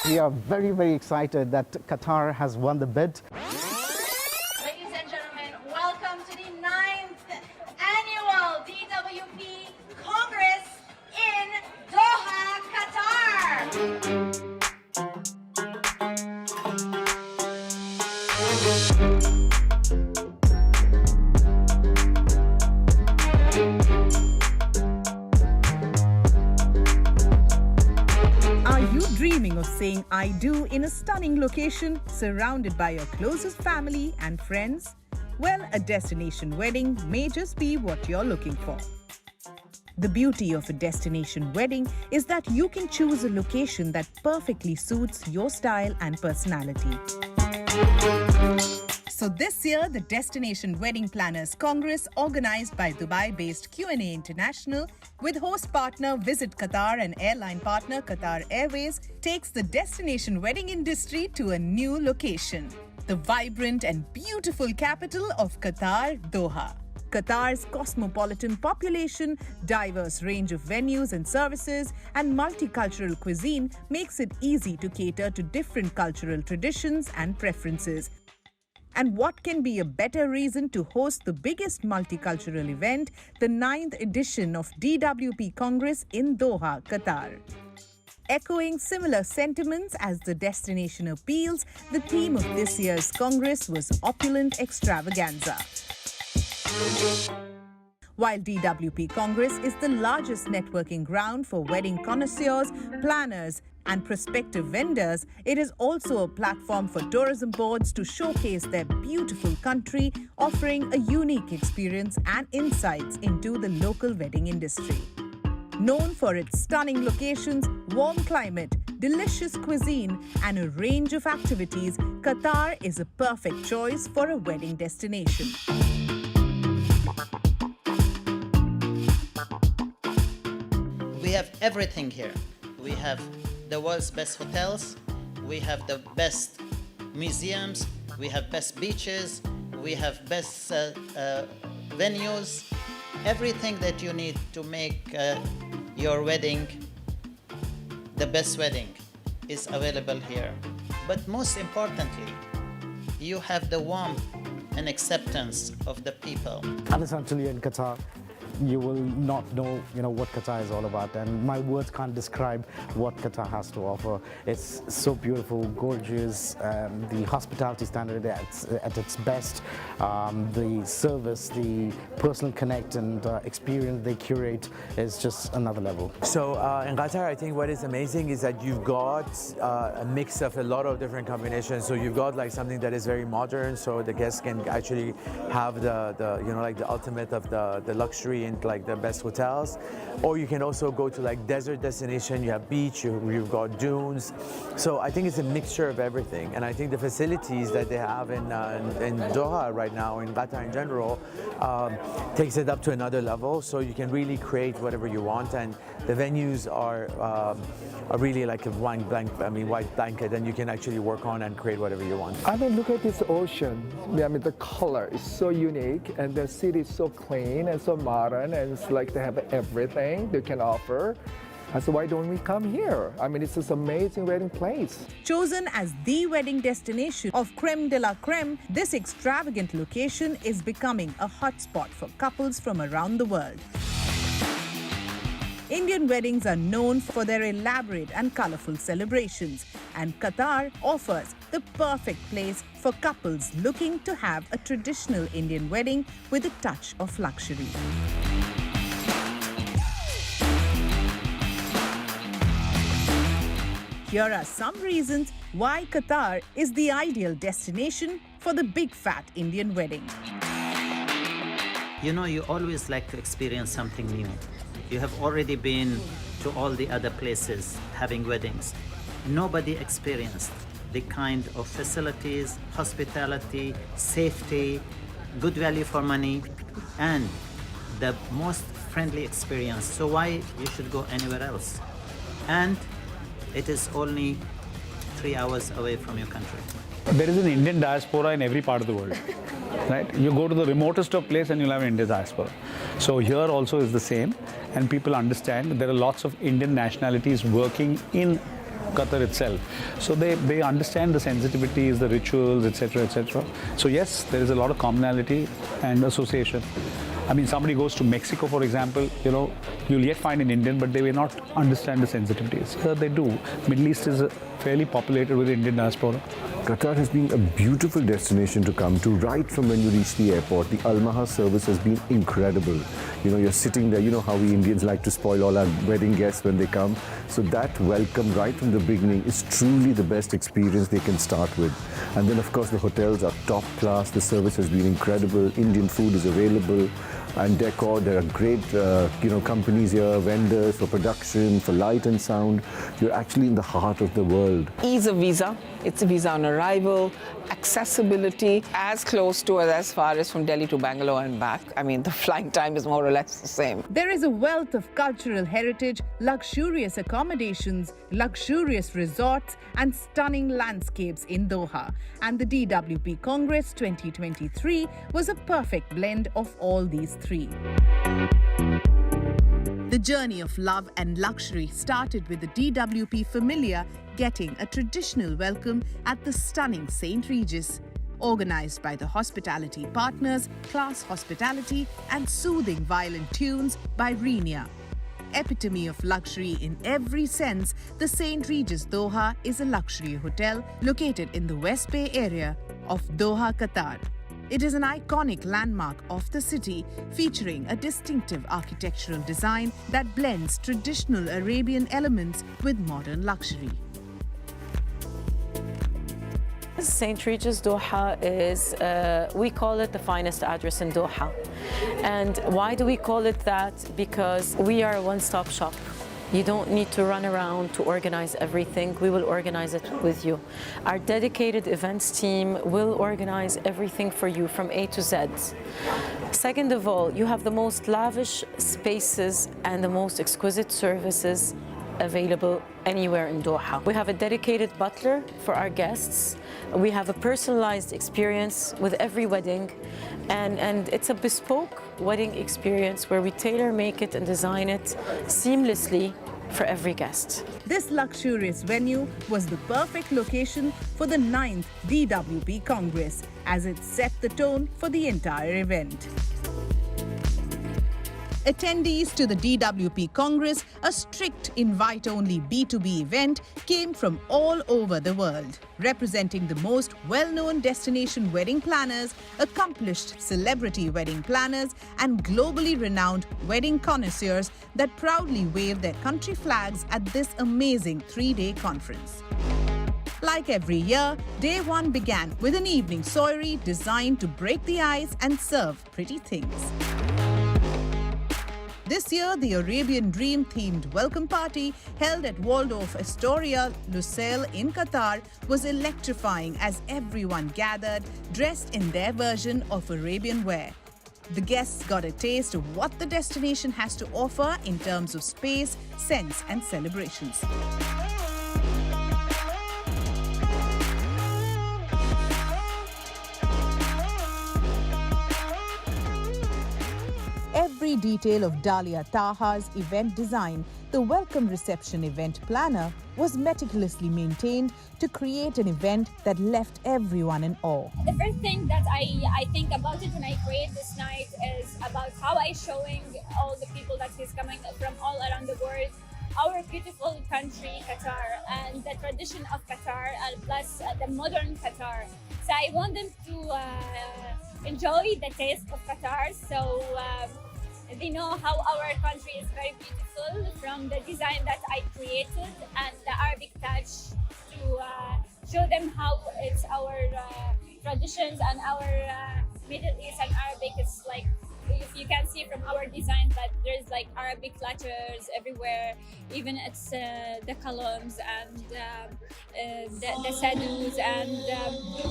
We are very, very excited that Qatar has won the bid. Ladies and gentlemen, welcome to the 9th annual DWP Congress in Doha, Qatar. Are you dreaming of saying I do in a stunning location surrounded by your closest family and friends? Well, a destination wedding may just be what you're looking for. The beauty of a destination wedding is that you can choose a location that perfectly suits your style and personality. So this year, the Destination Wedding Planners Congress, organized by Dubai-based Q&A International, with host partner Visit Qatar and airline partner Qatar Airways, takes the destination wedding industry to a new location, the vibrant and beautiful capital of Qatar, Doha. Qatar's cosmopolitan population, diverse range of venues and services, and multicultural cuisine makes it easy to cater to different cultural traditions and preferences. And what can be a better reason to host the biggest multicultural event, the 9th edition of DWP Congress in Doha, Qatar. Echoing similar sentiments as the destination appeals, the theme of this year's Congress was Opulent Extravaganza. While DWP Congress is the largest networking ground for wedding connoisseurs, planners, and prospective vendors, it is also a platform for tourism boards to showcase their beautiful country, offering a unique experience and insights into the local wedding industry. Known for its stunning locations, warm climate, delicious cuisine, and a range of activities, Qatar is a perfect choice for a wedding destination. We have everything here. We have the world's best hotels, we have the best museums, we have best beaches, we have best venues. Everything that you need to make your wedding the best wedding is available here. But most importantly, you have the warmth and acceptance of the people. Unless until you're in Qatar, you will not know, what Qatar is all about, and my words can't describe what Qatar has to offer. It's so beautiful, gorgeous, the hospitality standard at its best, the service, the personal connect and experience they curate is just another level. So in Qatar, I think what is amazing is that you've got a mix of a lot of different combinations. So you've got like something that is very modern, so the guests can actually have the ultimate of the luxury and like the best hotels, or you can also go to like desert destination. You have beach, you've got dunes. So I think it's a mixture of everything, and I think the facilities that they have in Doha right now, in Qatar in general, takes it up to another level. So you can really create whatever you want, and the venues are really like a white blanket, and you can actually work on and create whatever you want. I mean, look at this ocean. I mean, the color is so unique, and the city is so clean and so modern, and it's like they have everything they can offer. So why don't we come here? I mean, it's this amazing wedding place. Chosen as the wedding destination of creme de la creme, this extravagant location is becoming a hotspot for couples from around the world. Indian weddings are known for their elaborate and colorful celebrations, and Qatar offers the perfect place for couples looking to have a traditional Indian wedding with a touch of luxury. Here are some reasons why Qatar is the ideal destination for the big fat Indian wedding. You always like to experience something new. You have already been to all the other places having weddings. Nobody experienced the kind of facilities, hospitality, safety, good value for money, and the most friendly experience. So why you should go anywhere else? And it is only 3 hours away from your country. There is an Indian diaspora in every part of the world. Right? You go to the remotest of place and you'll have an Indian diaspora. So here also is the same, and people understand there are lots of Indian nationalities working in Qatar itself. So they understand the sensitivities, the rituals, etc., etc. So yes, there is a lot of commonality and association. I mean, somebody goes to Mexico, for example, you'll yet find an Indian, but they may not understand the sensitivities. Here they do. Middle East is fairly populated with Indian diaspora. Qatar has been a beautiful destination to come to. Right from when you reach the airport, the Al-Maha service has been incredible. You're sitting there, how we Indians like to spoil all our wedding guests when they come. So that welcome right from the beginning is truly the best experience they can start with. And then of course the hotels are top class, the service has been incredible, Indian food is available, and decor, there are great companies here, vendors for production, for light and sound. You're actually in the heart of the world. Ease of visa, it's a visa on arrival, accessibility, as close to as far as from Delhi to Bangalore and back. I mean, the flying time is more or less the same. There is a wealth of cultural heritage, luxurious accommodations, luxurious resorts, and stunning landscapes in Doha. And the DWP Congress 2023 was a perfect blend of all these three. The journey of love and luxury started with the DWP Familia getting a traditional welcome at the stunning St. Regis. Organized by the hospitality partners, Class Hospitality, and soothing violin tunes by Renia. Epitome of luxury in every sense, the St. Regis Doha is a luxury hotel located in the West Bay area of Doha, Qatar. It is an iconic landmark of the city, featuring a distinctive architectural design that blends traditional Arabian elements with modern luxury. St. Regis Doha is, we call it the finest address in Doha. And why do we call it that? Because we are a one-stop shop. You don't need to run around to organize everything. We will organize it with you. Our dedicated events team will organize everything for you from A to Z. Second of all, you have the most lavish spaces and the most exquisite services available anywhere in Doha. We have a dedicated butler for our guests. We have a personalized experience with every wedding, and it's a bespoke wedding experience where we tailor-make it and design it seamlessly for every guest. This luxurious venue was the perfect location for the 9th DWP Congress, as it set the tone for the entire event. Attendees to the DWP Congress, a strict invite-only B2B event, came from all over the world, representing the most well-known destination wedding planners, accomplished celebrity wedding planners, and globally renowned wedding connoisseurs that proudly wave their country flags at this amazing 3-day conference. Like every year, day one began with an evening soiree designed to break the ice and serve pretty things. This year, the Arabian Dream-themed welcome party held at Waldorf Astoria, Lusail in Qatar was electrifying as everyone gathered dressed in their version of Arabian wear. The guests got a taste of what the destination has to offer in terms of space, sense, and celebrations. Every detail of Dalia Taha's event design, the welcome reception event planner, was meticulously maintained to create an event that left everyone in awe. The first thing that I think about it when I create this night is about how I showing all the people that is coming from all around the world our beautiful country, Qatar, and the tradition of Qatar, and plus the modern Qatar. So I want them to enjoy the taste of Qatar. So they know how our country is very beautiful from the design that I created and the Arabic touch to show them how it's our traditions and our Middle East and Arabic. It's like, if you can see from our design that there's like Arabic letters everywhere, even it's the columns and the sadus and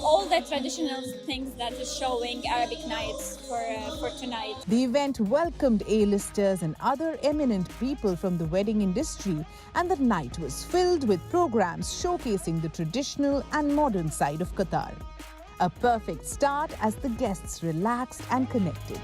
all the traditional things that is showing Arabic nights for tonight. The event welcomed A-listers and other eminent people from the wedding industry, and the night was filled with programs showcasing the traditional and modern side of Qatar. A perfect start as the guests relaxed and connected.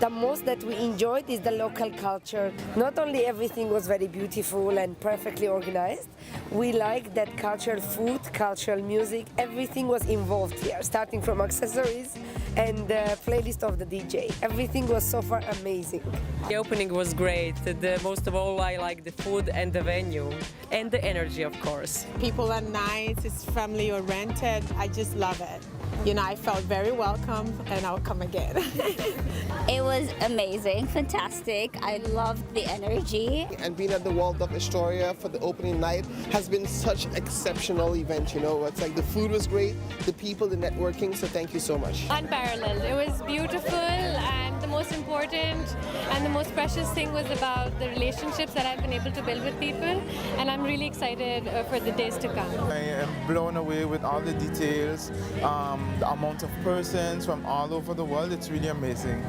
the most that we enjoyed is the local culture. Not only everything was very beautiful and perfectly organized, we liked that cultural food, cultural music, everything was involved here, starting from accessories and the playlist of the DJ. Everything was so far amazing. The opening was great. Most of all, I like the food and the venue and the energy, of course. People are nice, it's family oriented. I just love it. You know, I felt very welcome and I'll come again. It was amazing, fantastic. I loved the energy. And being at the World of Astoria for the opening night has been such an exceptional event, you know. It's like the food was great, the people, the networking, so thank you so much. Unparalleled. It was beautiful, and the most important and the most precious thing was about the relationships that I've been able to build with people, and I'm really excited for the days to come. I am blown away with all the details, the amount of persons from all over the world. It's really amazing.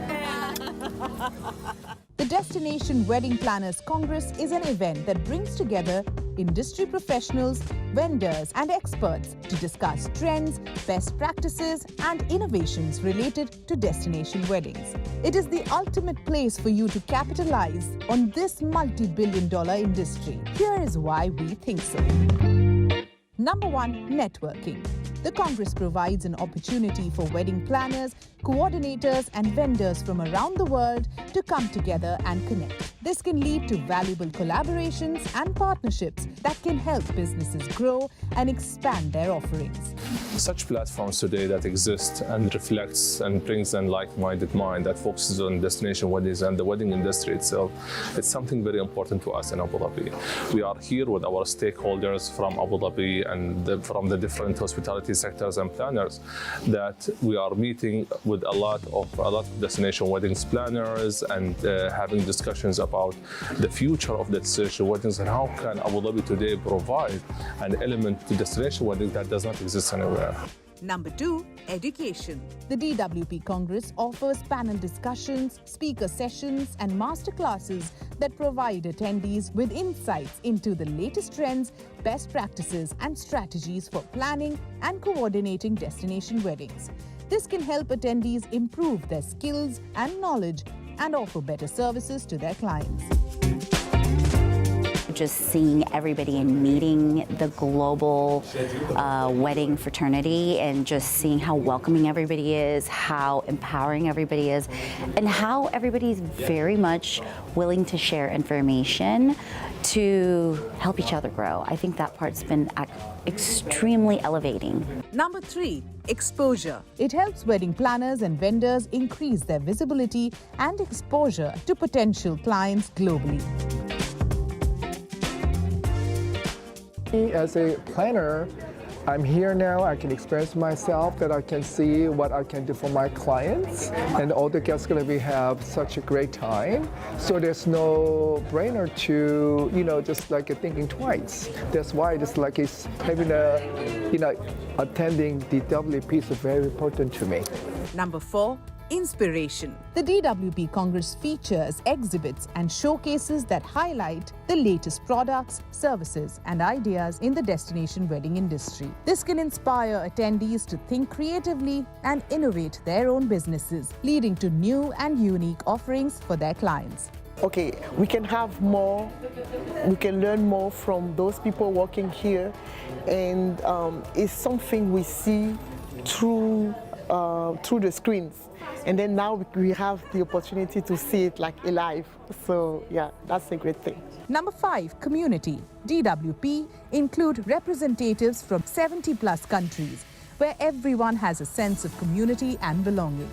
The Destination Wedding Planners Congress is an event that brings together industry professionals, vendors and experts to discuss trends, best practices and innovations related to destination weddings. It is the ultimate place for you to capitalize on this multi-billion-dollar industry. Here is why we think so. Number 1, networking. The Congress provides an opportunity for wedding planners, coordinators and vendors from around the world to come together and connect. This can lead to valuable collaborations and partnerships that can help businesses grow and expand their offerings. Such platforms today that exist and reflects and brings in like-minded mind that focuses on destination weddings and the wedding industry itself, it's something very important to us in Abu Dhabi. We are here with our stakeholders from Abu Dhabi and from the different hospitality sectors and planners that we are meeting with a lot of destination weddings planners and having discussions about the future of destination weddings and how can Abu Dhabi today provide an element to destination weddings that does not exist anywhere. Number 2, education. The DWP Congress offers panel discussions, speaker sessions and masterclasses that provide attendees with insights into the latest trends, best practices and strategies for planning and coordinating destination weddings. This can help attendees improve their skills and knowledge and offer better services to their clients. Just seeing everybody and meeting the global wedding fraternity and just seeing how welcoming everybody is, how empowering everybody is, and how everybody's very much willing to share information to help each other grow. I think that part's been extremely elevating. Number 3, exposure. It helps wedding planners and vendors increase their visibility and exposure to potential clients globally. As a planner, I'm here now, I can express myself, that I can see what I can do for my clients, and all the guests are going to have such a great time. So there's no brainer to, just like thinking twice. That's why it's like it's having attending DWP is very important to me. Number 4, inspiration. The DWP Congress features exhibits and showcases that highlight the latest products, services, and ideas in the destination wedding industry. This can inspire attendees to think creatively and innovate their own businesses, leading to new and unique offerings for their clients. Okay, we can have more, we can learn more from those people working here, and it's something we see through the screens. And then now we have the opportunity to see it like alive. So yeah, that's a great thing. Number 5, community. DWP include representatives from 70+ countries, where everyone has a sense of community and belonging.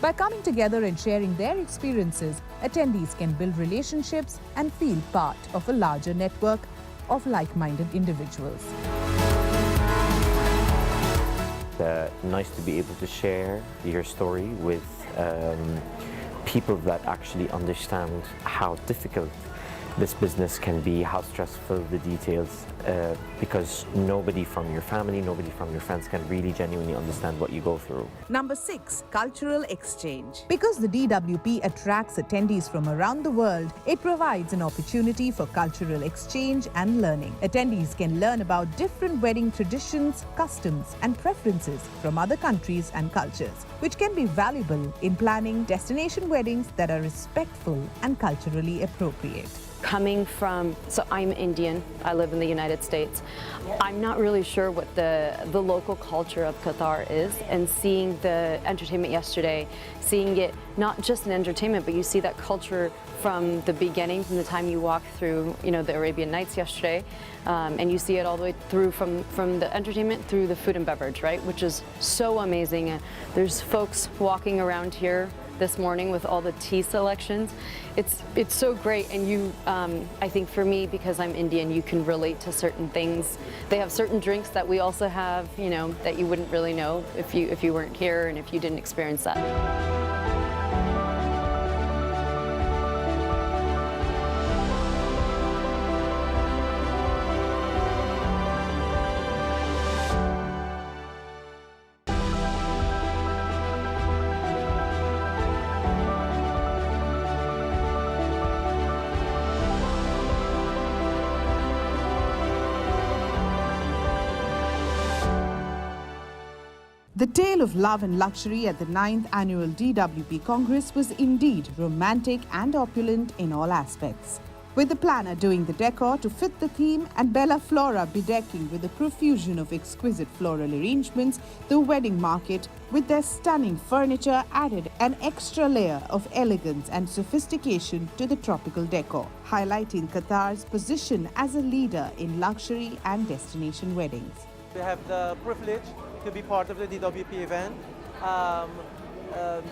By coming together and sharing their experiences, attendees can build relationships and feel part of a larger network of like-minded individuals. Nice to be able to share your story with people that actually understand how difficult this business can be, how stressful the details, because nobody from your family, nobody from your friends can really genuinely understand what you go through. Number 6, cultural exchange. Because the DWP attracts attendees from around the world, it provides an opportunity for cultural exchange and learning. Attendees can learn about different wedding traditions, customs, and preferences from other countries and cultures, which can be valuable in planning destination weddings that are respectful and culturally appropriate. Coming from, so I'm Indian, I live in the United States. I'm not really sure what the local culture of Qatar is, and seeing the entertainment yesterday, seeing it not just in entertainment, but you see that culture from the beginning, from the time you walk through, the Arabian Nights yesterday, and you see it all the way through from the entertainment through the food and beverage, right, which is so amazing. There's folks walking around here this morning with all the tea selections. It's so great, and I think for me, because I'm Indian, you can relate to certain things. They have certain drinks that we also have, that you wouldn't really know if you weren't here and if you didn't experience that. The tale of love and luxury at the 9th annual DWP Congress was indeed romantic and opulent in all aspects. With the planner doing the decor to fit the theme and Bella Flora bedecking with a profusion of exquisite floral arrangements, the wedding market, with their stunning furniture, added an extra layer of elegance and sophistication to the tropical decor, highlighting Qatar's position as a leader in luxury and destination weddings. We have the privilege to be part of the DWP event,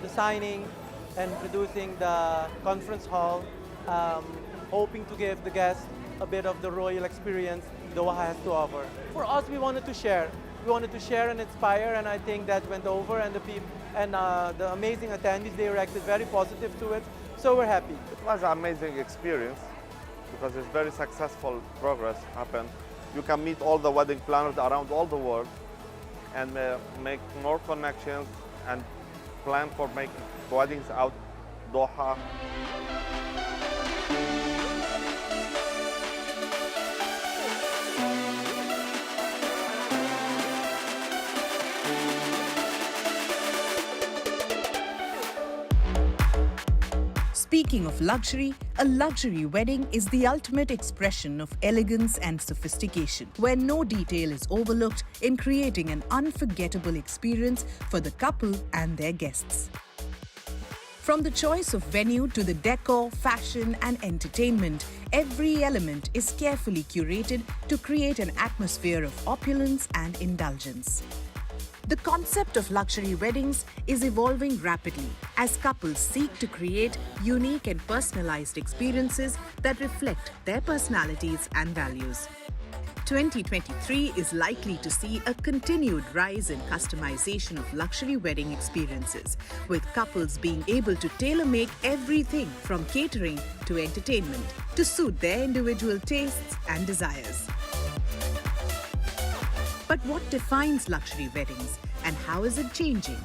designing and producing the conference hall, hoping to give the guests a bit of the royal experience Doha has to offer. For us, we wanted to share. We wanted to share and inspire, and I think that went over, and the amazing attendees, they reacted very positive to it, so we're happy. It was an amazing experience because it's very successful progress happened. You can meet all the wedding planners around all the world and make more connections and plan for making weddings out Doha. Speaking of luxury, a luxury wedding is the ultimate expression of elegance and sophistication, where no detail is overlooked in creating an unforgettable experience for the couple and their guests. From the choice of venue to the decor, fashion, and entertainment, every element is carefully curated to create an atmosphere of opulence and indulgence. The concept of luxury weddings is evolving rapidly as couples seek to create unique and personalized experiences that reflect their personalities and values. 2023 is likely to see a continued rise in customization of luxury wedding experiences, with couples being able to tailor-make everything from catering to entertainment to suit their individual tastes and desires. But what defines luxury weddings and how is it changing?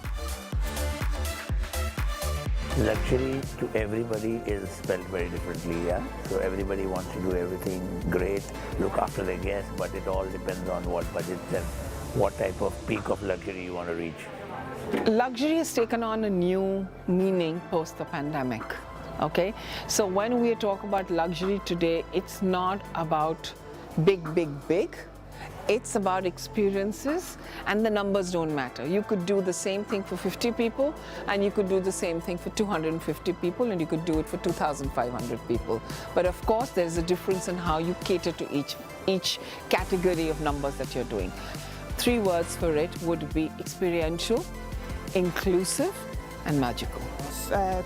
Luxury to everybody is spelled very differently, yeah? So everybody wants to do everything great, look after the guests, but it all depends on what budget and what type of peak of luxury you want to reach. Luxury has taken on a new meaning post the pandemic, okay? So when we talk about luxury today, it's not about big. It's about experiences, and the numbers don't matter. You could do the same thing for 50 people, and you could do the same thing for 250 people, and you could do it for 2,500 people. But of course, there's a difference in how you cater to each category of numbers that you're doing. 3 words for it would be experiential, inclusive, and magical.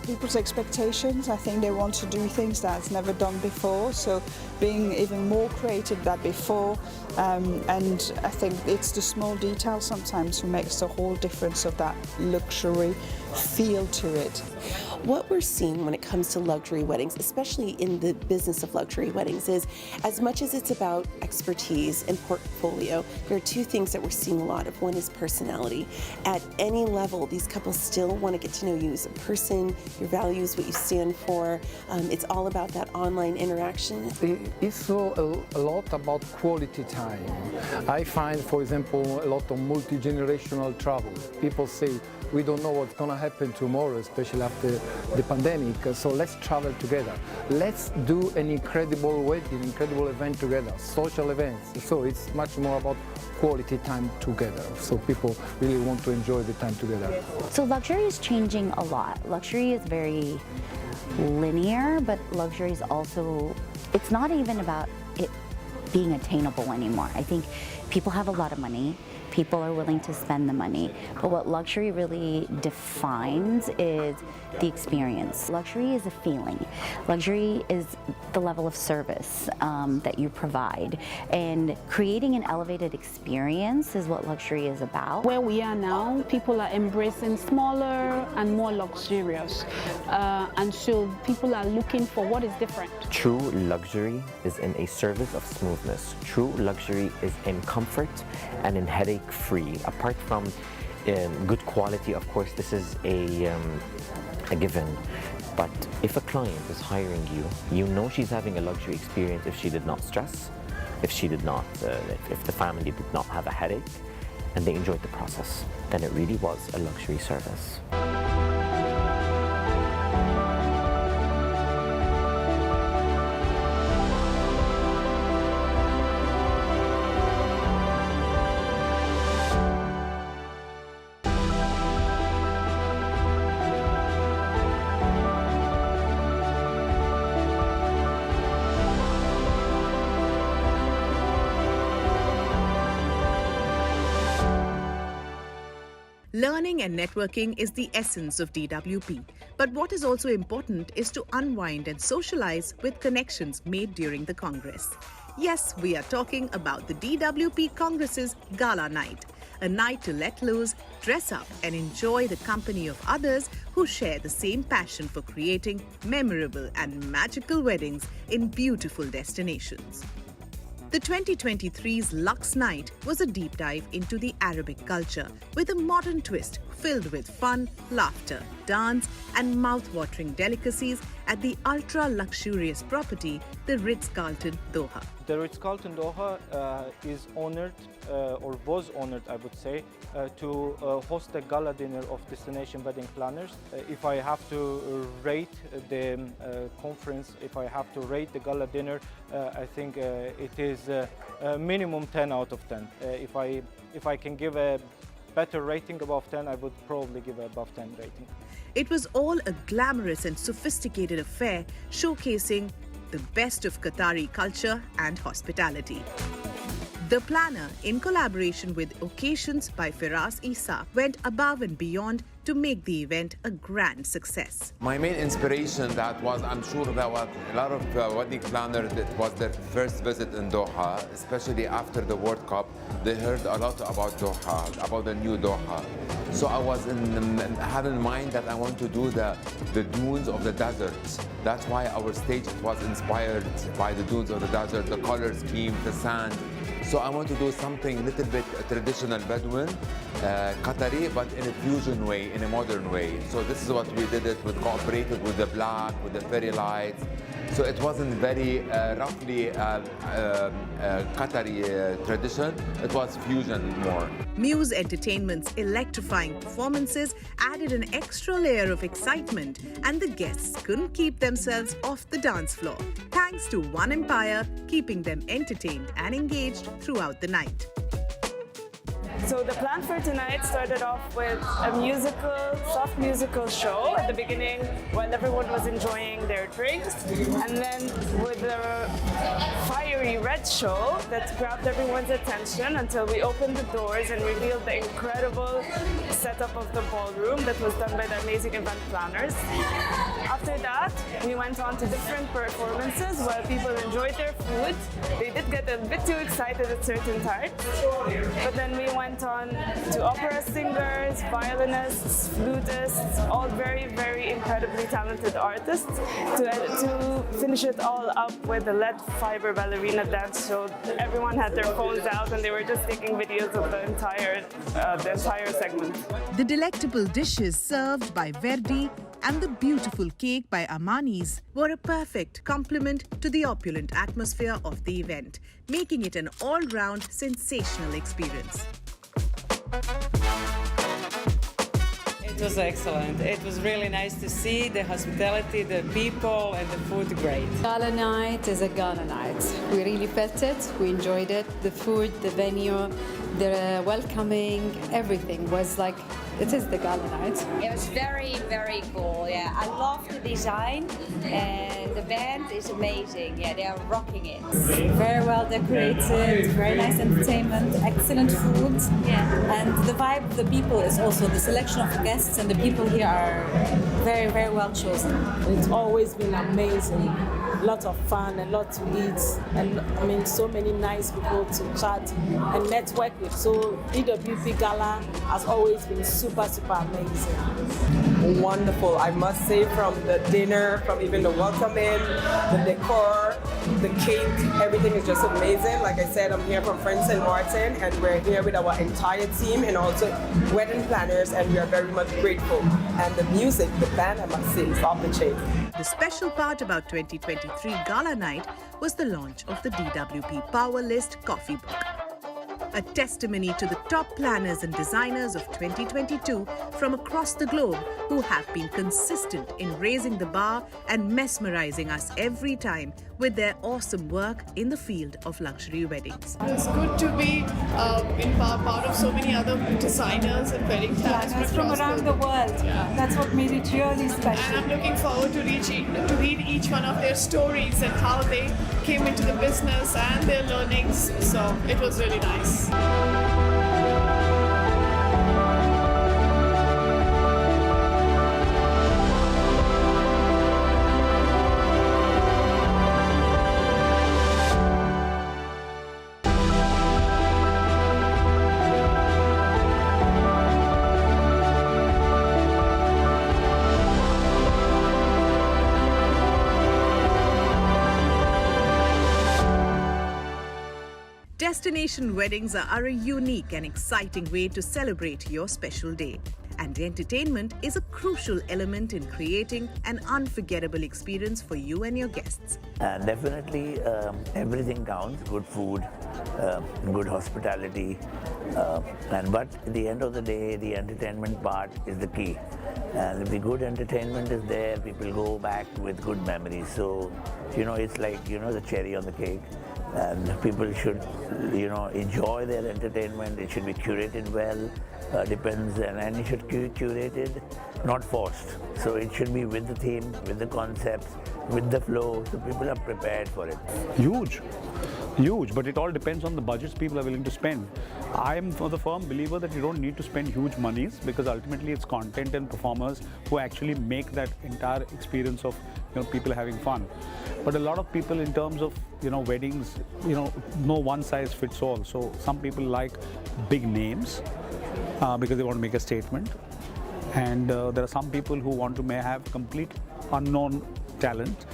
People's expectations. I think they want to do things that's never done before, so being even more creative than before, and I think it's the small details sometimes who makes the whole difference of that luxury feel to it. What we're seeing when it comes to luxury weddings, especially in the business of luxury weddings, is as much as it's about expertise and portfolio, there are two things that we're seeing a lot of. One is personality. At any level, these couples still want to get to know you as a person, your values, what you stand for. It's all about that online interaction. It's a lot about quality time. I find, for example, a lot of multi-generational travel. People say, we don't know what's going to happen tomorrow, especially after the pandemic, so let's travel together. Let's do an incredible wedding, incredible event together, social events. So it's much more about quality time together. So people really want to enjoy the time together. So luxury is changing a lot. Luxury is very linear, but luxury is also, it's not even about it being attainable anymore. I think people have a lot of money. People are willing to spend the money, but what luxury really defines is the experience. Luxury is a feeling. Luxury is the level of service that you provide, and creating an elevated experience is what luxury is about. Where we are now, people are embracing smaller and more luxurious, and so people are looking for what is different. True luxury is in a service of smoothness. True luxury is in comfort and in headache-free. Apart from good quality, of course, this is a given. But if a client is hiring you, you know she's having a luxury experience if she did not stress, if she did not, if the family did not have a headache, and they enjoyed the process, then it really was a luxury service. Learning and networking is the essence of DWP. But what is also important is to unwind and socialize with connections made during the Congress. Yes, we are talking about the DWP Congress's Gala Night, a night to let loose, dress up and enjoy the company of others who share the same passion for creating memorable and magical weddings in beautiful destinations. The 2023's Lux Night was a deep dive into the Arabic culture with a modern twist filled with fun, laughter, dance and mouth-watering delicacies at the ultra-luxurious property, the Ritz-Carlton Doha. The Ritz-Carlton Doha is honored, or was honored, I would say, to host a gala dinner of destination wedding planners. If I have to rate the conference, if I have to rate the gala dinner, I think it is a minimum 10 out of 10. If I can give a better rating above 10, I would probably give above 10 rating. It was all a glamorous and sophisticated affair showcasing the best of Qatari culture and hospitality. The planner, in collaboration with Occasions by Firas Isa, went above and beyond to make the event a grand success. My main inspiration that was, I'm sure there was a lot of wedding planners that was their first visit in Doha, especially after the World Cup. They heard a lot about Doha, about the new Doha. So I was had in mind that I want to do the dunes of the desert. That's why our stage was inspired by the dunes of the desert, the color scheme, the sand. So I want to do something a little bit traditional Bedouin, Qatari, but in a fusion way, in a modern way. So this is what we did it with, cooperated with the black, with the fairy lights. So it wasn't very roughly Qatari tradition, it was fusion more. Muse Entertainment's electrifying performances added an extra layer of excitement, and the guests couldn't keep themselves off the dance floor, thanks to One Empire keeping them entertained and engaged throughout the night. So the plan for tonight started off with a musical, soft musical show at the beginning while everyone was enjoying their drinks, and then with a fiery red show that grabbed everyone's attention until we opened the doors and revealed the incredible setup of the ballroom that was done by the amazing event planners. After that, we went on to different performances where people enjoyed their food. They did get a bit too excited at certain times, but then we went on to opera singers, violinists, flutists, all very, very incredibly talented artists, to finish it all up with a lead fiber ballerina dance show. Everyone had their phones out and they were just taking videos of the entire segment. The delectable dishes served by Verdi and the beautiful cake by Amani's were a perfect complement to the opulent atmosphere of the event, making it an all-round sensational experience. It was excellent. It was really nice to see the hospitality, the people, and the food great. Gala night is a gala night. We really felt it. We enjoyed it. The food, the venue, the welcoming, everything was like, it is the gala night. It was very, very cool. Yeah, I love the design, and the band is amazing. Yeah, they are rocking it. Very well decorated, very nice entertainment, excellent food. Yeah. And the vibe of the people is also the selection of guests, and the people here are very, very well chosen. It's always been amazing. Lots of fun and lots to eat, and I mean so many nice people to chat and network with. So DWP Gala has always been super amazing. Wonderful, I must say, from the dinner, from even the welcoming, the decor, the cake, everything is just amazing. Like I said, I'm here from Friends St. Martin, and we're here with our entire team and also wedding planners, and we are very much grateful. And the music, the band, I must say, is off the chain. The special part about 2023 Gala Night was the launch of the DWP Power List coffee book. A testimony to the top planners and designers of 2022 from across the globe who have been consistent in raising the bar and mesmerizing us every time with their awesome work in the field of luxury weddings. It's good to be part of so many other designers and wedding planners from around the world. Yeah. That's what made it really special. And I'm looking forward to read each one of their stories and how they came into the business and their learnings. So it was really nice. Destination weddings are a unique and exciting way to celebrate your special day. And entertainment is a crucial element in creating an unforgettable experience for you and your guests. Definitely everything counts, good food, good hospitality, but at the end of the day, the entertainment part is the key. And if the good entertainment is there, people go back with good memories. So, it's like, the cherry on the cake. And people should, enjoy their entertainment. It should be curated well, depends, and it should be curated, not forced. So it should be with the theme, with the concepts, with the flow, so people are prepared for it. Huge, but it all depends on the budgets people are willing to spend. I am the firm believer that you don't need to spend huge monies, because ultimately it's content and performers who actually make that entire experience of people having fun. But a lot of people, in terms of weddings, no one size fits all. So some people like big names because they want to make a statement, and there are some people who want to may have complete unknown talent,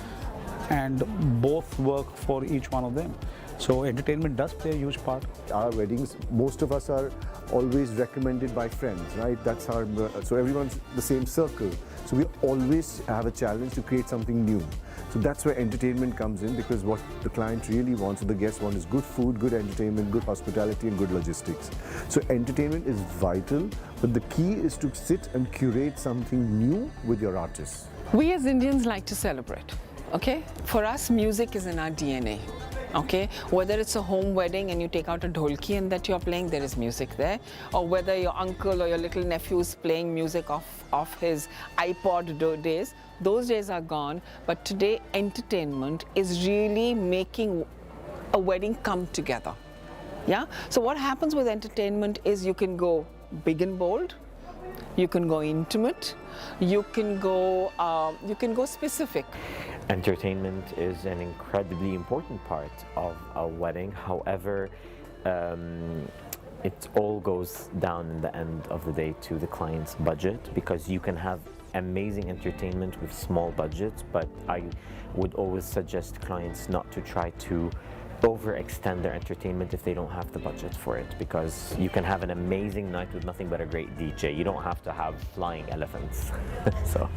and both work for each one of them. So entertainment does play a huge part. Our weddings, most of us are always recommended by friends, right? That's our, so everyone's the same circle. So we always have a challenge to create something new. So that's where entertainment comes in, because what the client really wants, or the guests want, is good food, good entertainment, good hospitality, and good logistics. So entertainment is vital, but the key is to sit and curate something new with your artists. We as Indians like to celebrate, okay? For us, music is in our DNA. Okay, whether it's a home wedding and you take out a dholki and that you're playing, there is music there, or whether your uncle or your little nephew is playing music off his iPod days, those days are gone. But today, entertainment is really making a wedding come together. Yeah. So what happens with entertainment is you can go big and bold, you can go intimate, you can go specific. Entertainment is an incredibly important part of a wedding. However, it all goes down in the end of the day to the client's budget, because you can have amazing entertainment with small budgets, but I would always suggest clients not to try to overextend their entertainment if they don't have the budget for it, because you can have an amazing night with nothing but a great DJ. You don't have to have flying elephants. So,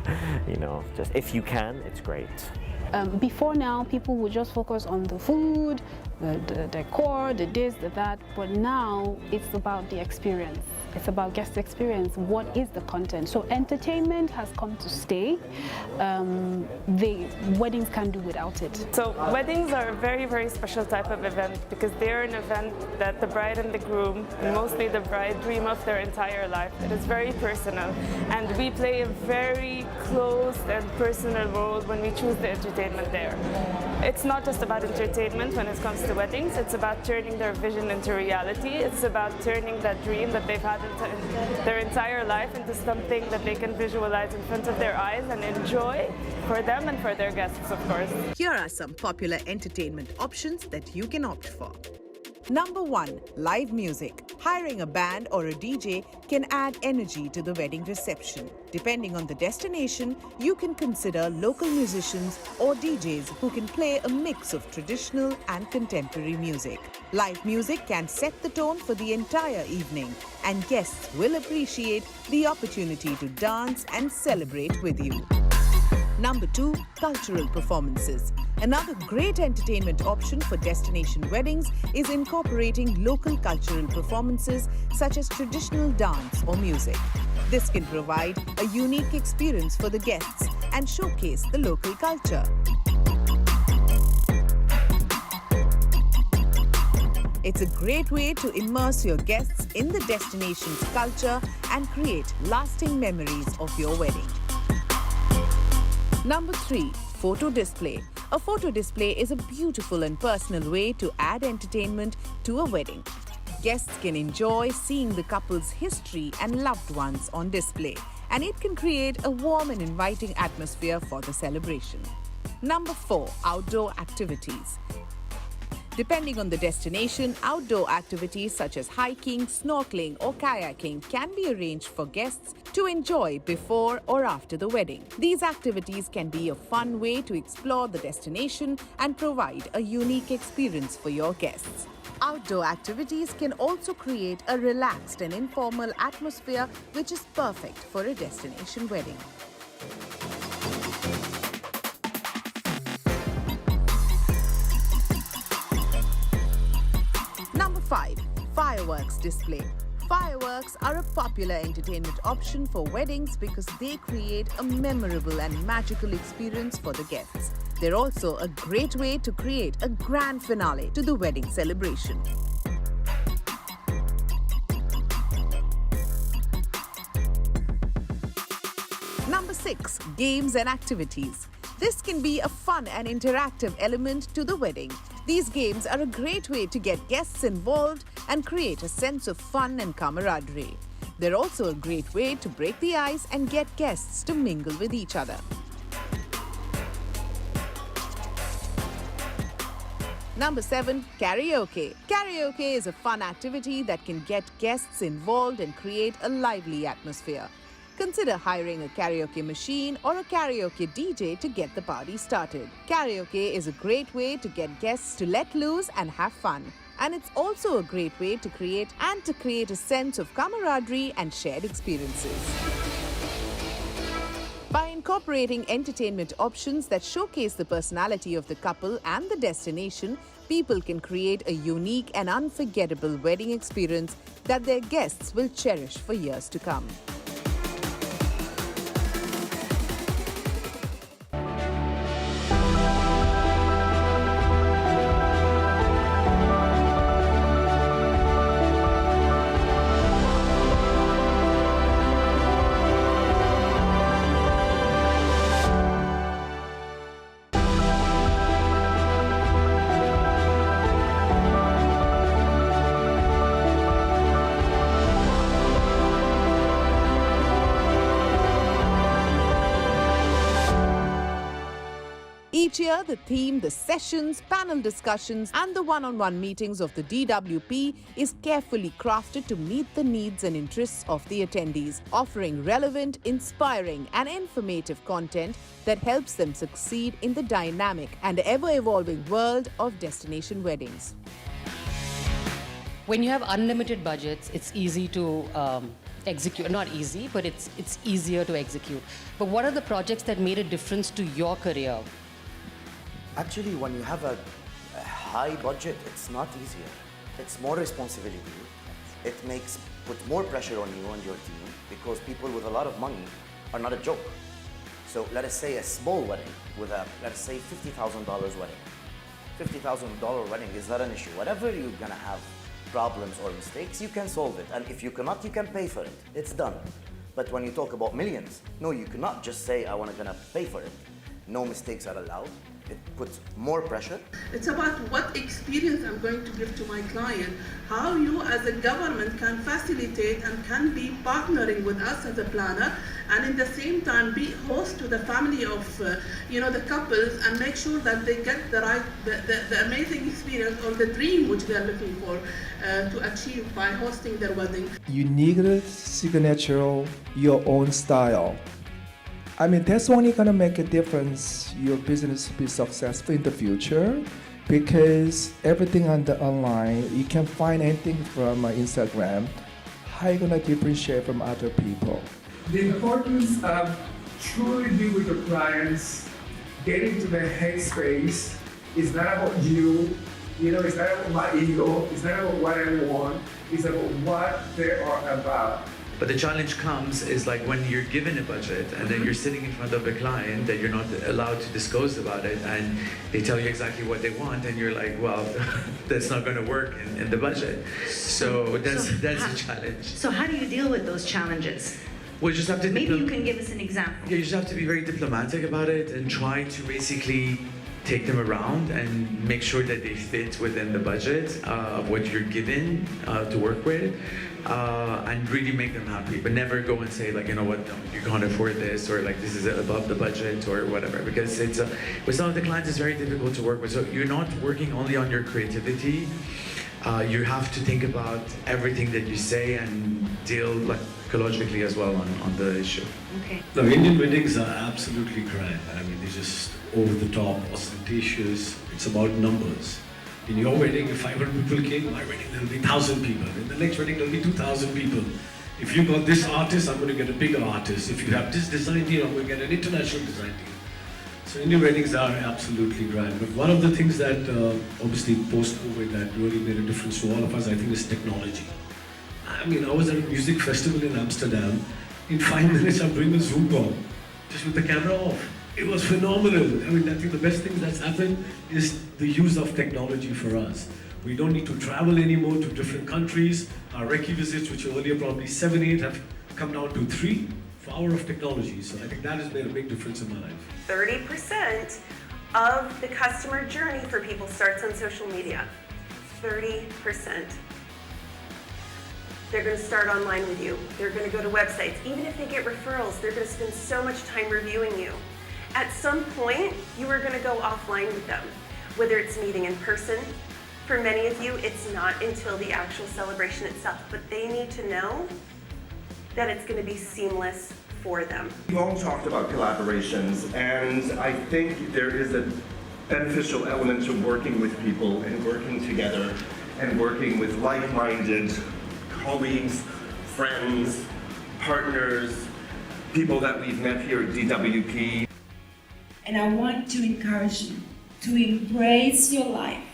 you know, just if you can, it's great. Before now, people would just focus on the food, the decor, the this, the that, but now it's about the experience. It's about guest experience. What is the content? So entertainment has come to stay. The weddings can't do without it. So weddings are a very, very special type of event because they're an event that the bride and the groom, and mostly the bride, dream of their entire life. It is very personal, and we play a very close and personal role when we choose the entertainment there. It's not just about entertainment when it comes to weddings. It's about turning their vision into reality. It's about turning that dream that they've had their entire life into something that they can visualize in front of their eyes and enjoy for them and for their guests, of course. Here are some popular entertainment options that you can opt for. Number 1, live music. Hiring a band or a DJ can add energy to the wedding reception. Depending on the destination, you can consider local musicians or DJs who can play a mix of traditional and contemporary music. Live music can set the tone for the entire evening, and guests will appreciate the opportunity to dance and celebrate with you. Number 2, cultural performances. Another great entertainment option for destination weddings is incorporating local cultural performances such as traditional dance or music. This can provide a unique experience for the guests and showcase the local culture. It's a great way to immerse your guests in the destination's culture and create lasting memories of your wedding. Number 3, photo display. A photo display is a beautiful and personal way to add entertainment to a wedding. Guests can enjoy seeing the couple's history and loved ones on display, and it can create a warm and inviting atmosphere for the celebration. Number 4, outdoor activities. Depending on the destination, outdoor activities such as hiking, snorkeling or kayaking can be arranged for guests to enjoy before or after the wedding. These activities can be a fun way to explore the destination and provide a unique experience for your guests. Outdoor activities can also create a relaxed and informal atmosphere, which is perfect for a destination wedding. Number 5, fireworks display. Fireworks are a popular entertainment option for weddings because they create a memorable and magical experience for the guests. They're also a great way to create a grand finale to the wedding celebration. Number 6, games and activities. This can be a fun and interactive element to the wedding. These games are a great way to get guests involved and create a sense of fun and camaraderie. They're also a great way to break the ice and get guests to mingle with each other. Number 7, karaoke. Karaoke is a fun activity that can get guests involved and create a lively atmosphere. Consider hiring a karaoke machine or a karaoke DJ to get the party started. Karaoke is a great way to get guests to let loose and have fun. And it's also a great way to create a sense of camaraderie and shared experiences. By incorporating entertainment options that showcase the personality of the couple and the destination, people can create a unique and unforgettable wedding experience that their guests will cherish for years to come. Each year, the theme, the sessions, panel discussions, and the one-on-one meetings of the DWP is carefully crafted to meet the needs and interests of the attendees, offering relevant, inspiring, and informative content that helps them succeed in the dynamic and ever-evolving world of destination weddings. When you have unlimited budgets, it's easy to execute. Not easy, but it's easier to execute. But what are the projects that made a difference to your career? Actually, when you have a high budget, it's not easier. It's more responsibility. It put more pressure on you and your team because people with a lot of money are not a joke. So let us say a small wedding with let's say $50,000 wedding. $50,000 wedding is not an issue. Whatever you're gonna have problems or mistakes, you can solve it. And if you cannot, you can pay for it. It's done. But when you talk about millions, no, you cannot just say, I want to pay for it. No mistakes are allowed. It puts more pressure. It's about what experience I'm going to give to my client, how you as a government can facilitate and can be partnering with us as a planner, and in the same time be host to the family of the couples and make sure that they get the amazing experience or the dream which they're looking for to achieve by hosting their wedding. Unique signature, your own style. I mean, that's only gonna make a difference your business be successful in the future, because everything on the online, you can find anything from Instagram. How are you gonna differentiate from other people? The importance of truly being with your clients, getting to the headspace, is not about you, it's not about my ego, it's not about what I want, it's about what they are about. But the challenge comes is like when you're given a budget and then you're sitting in front of a client that you're not allowed to disclose about it, and they tell you exactly what they want, and you're like, well, that's not going to work in the budget. So that's a challenge. So how do you deal with those challenges? Well, you just have to Maybe you can give us an example. Yeah, you just have to be very diplomatic about it and try to basically take them around and make sure that they fit within the budget of what you're given to work with. And really make them happy, but never go and say like, you know what, no, you can't afford this, or like this is above the budget or whatever, because it's with some of the clients it's very difficult to work with. So you're not working only on your creativity. You have to think about everything that you say and deal like ecologically as well on the issue. Okay. The Indian weddings are absolutely grand. I mean, they're just over the top, ostentatious. It's about numbers. In your wedding, if 500 people came, my wedding there'll be 1,000 people. In the next wedding, there'll be 2,000 people. If you got this artist, I'm going to get a bigger artist. If you have this design team, I'm going to get an international design team. So Indian weddings are absolutely grand. But one of the things that obviously post-COVID that really made a difference to all of us, I think, is technology. I mean, I was at a music festival in Amsterdam. In 5 minutes, I'm doing a Zoom call, just with the camera off. It was phenomenal. I mean, I think the best thing that's happened is the use of technology for us. We don't need to travel anymore to different countries. Our recce visits, which were earlier probably 7, 8, have come down to 3. Power of technology. So I think that has made a big difference in my life. 30% of the customer journey for people starts on social media. 30%. They're going to start online with you. They're going to go to websites. Even if they get referrals, they're going to spend so much time reviewing you. At some point, you are going to go offline with them, whether it's meeting in person. For many of you, it's not until the actual celebration itself, but they need to know that it's going to be seamless for them. You all talked about collaborations, and I think there is a beneficial element to working with people and working together and working with like-minded colleagues, friends, partners, people that we've met here at DWP. And I want to encourage you to embrace your life.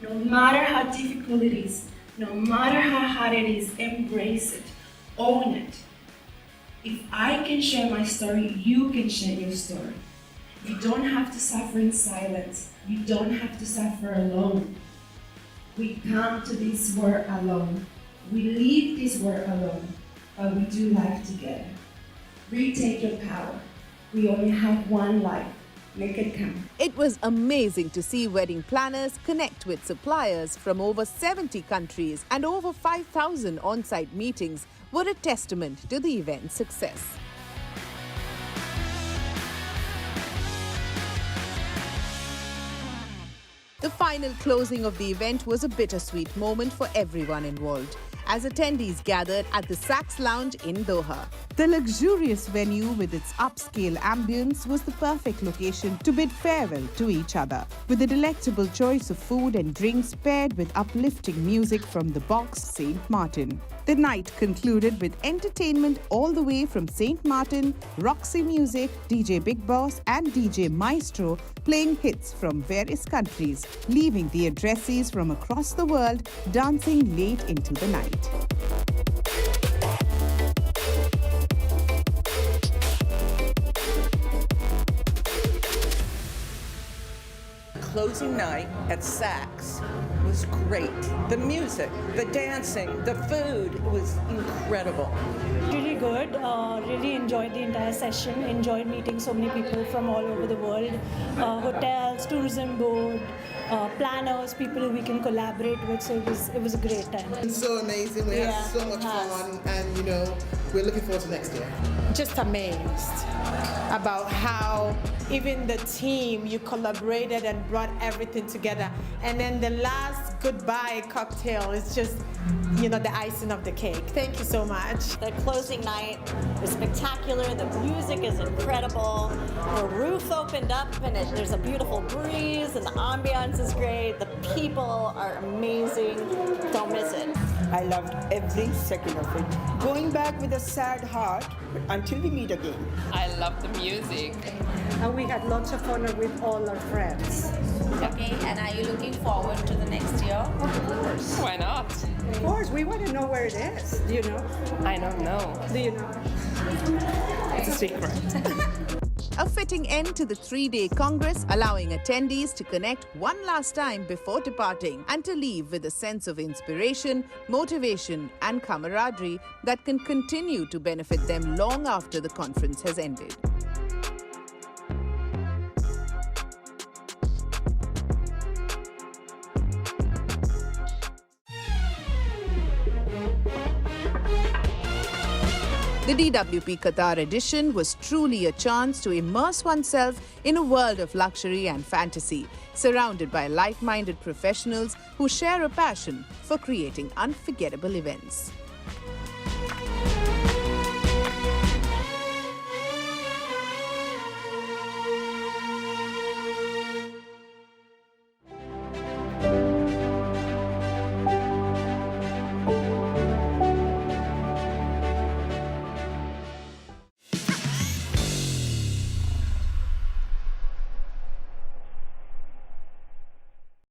No matter how difficult it is, no matter how hard it is, embrace it, own it. If I can share my story, you can share your story. You don't have to suffer in silence. You don't have to suffer alone. We come to this world alone. We leave this world alone, but we do life together. Retake your power. We only have one life. Make it count. It was amazing to see wedding planners connect with suppliers from over 70 countries, and over 5,000 on-site meetings were a testament to the event's success. The final closing of the event was a bittersweet moment for everyone involved, as attendees gathered at the Saks Lounge in Doha. The luxurious venue with its upscale ambience was the perfect location to bid farewell to each other, with a delectable choice of food and drinks paired with uplifting music from the box St. Martin. The night concluded with entertainment all the way from St. Martin, Roxy Music, DJ Big Boss and DJ Maestro playing hits from various countries, leaving the addressees from across the world dancing late into the night. Closing night at Saks was great. The music, the dancing, the food was incredible. Really good. Really enjoyed the entire session. Enjoyed meeting so many people from all over the world. Hotels, tourism board, planners, people who we can collaborate with. So it was a great time. It's so amazing. We had so much fun, and we're looking forward to next year. Just amazed about how even the team, you collaborated and brought everything together. And then the last goodbye cocktail is just, the icing of the cake. Thank you so much. The closing night was spectacular. The music is incredible. The roof opened up and there's a beautiful breeze and the ambiance is great. The people are amazing. Don't miss it. I loved every second of it. Going back with a sad heart until we meet again. I love the music. And we had lots of fun with all our friends. Okay, and are you looking forward to the next year? Of course. Why not? Of course, we want to know where it is. Do you know? I don't know. Do you know? It's a secret. A fitting end to the 3-day Congress, allowing attendees to connect one last time before departing and to leave with a sense of inspiration, motivation and camaraderie that can continue to benefit them long after the conference has ended. The DWP Qatar edition was truly a chance to immerse oneself in a world of luxury and fantasy, surrounded by like-minded professionals who share a passion for creating unforgettable events.